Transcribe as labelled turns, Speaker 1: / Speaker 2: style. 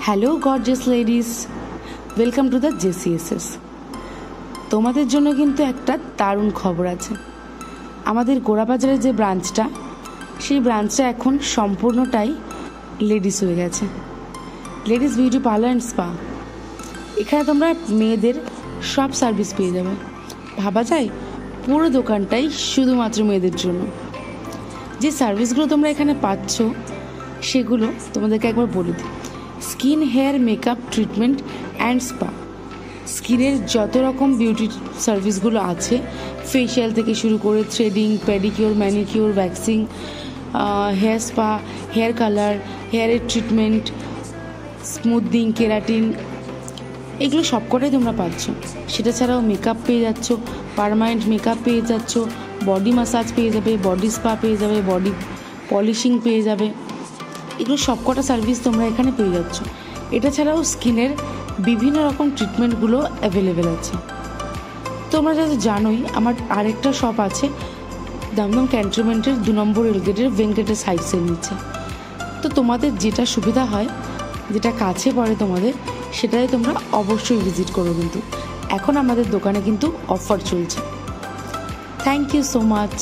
Speaker 1: Hello gorgeous ladies, welcome to the JCSS. তোমাদের জন্য কিন্তু একটা দারুণ খবর আছে। আমাদের গোড়াবাজারের যে ব্রাঞ্চটা, সেই ব্রাঞ্চটা এখন সম্পূর্ণটাই লেডিস হয়ে গেছে। Ladies beauty parlour and spa. এখানে তোমরা মেয়েদের সব সার্ভিস পেয়ে যাবে। ভাবা যায় পুরো দোকানটাই শুধুমাত্র মেয়েদের জন্য। যে সার্ভিসগুলো তোমরা এখানে পাচ্ছ সেগুলো তোমাদেরকে একবার বলে দিই। Skin, hair, makeup, treatment and spa. স্কিনের যত রকম বিউটি সার্ভিসগুলো আছে, ফেশিয়াল থেকে শুরু করে threading, pedicure, manicure, waxing, hair spa, hair colour, হেয়ারের ট্রিটমেন্ট, স্মুথনিং, কেরাটিন, এগুলো সবকটাই তোমরা পাচ্ছ। সেটা ছাড়াও মেকআপ পেয়ে যাচ্ছ, পার্মানেন্ট মেকআপ পেয়ে যাচ্ছ, বডি ম্যাসাজ পেয়ে যাবে, বডি স্পা পেয়ে যাবে, বডি পলিশিং পেয়ে যাবে। এগুলো সবকটা সার্ভিস তোমরা এখানে পেয়ে যাচ্ছ। এটা ছাড়াও স্কিনের বিভিন্ন রকম ট্রিটমেন্টগুলো অ্যাভেলেবেল আছে। তোমরা যাতে জানোই, আমার আরেকটা শপ আছে দমদম ক্যান্টনমেন্টের 2 নম্বর রেলগেটের ভেঙ্কটেশ হাইটসের নিচে। তো তোমাদের যেটা সুবিধা হয়, যেটা কাছে পড়ে তোমাদের, সেটাই তোমরা অবশ্যই ভিজিট করো। কিন্তু এখন আমাদের দোকানে কিন্তু অফার চলছে। Thank you so much.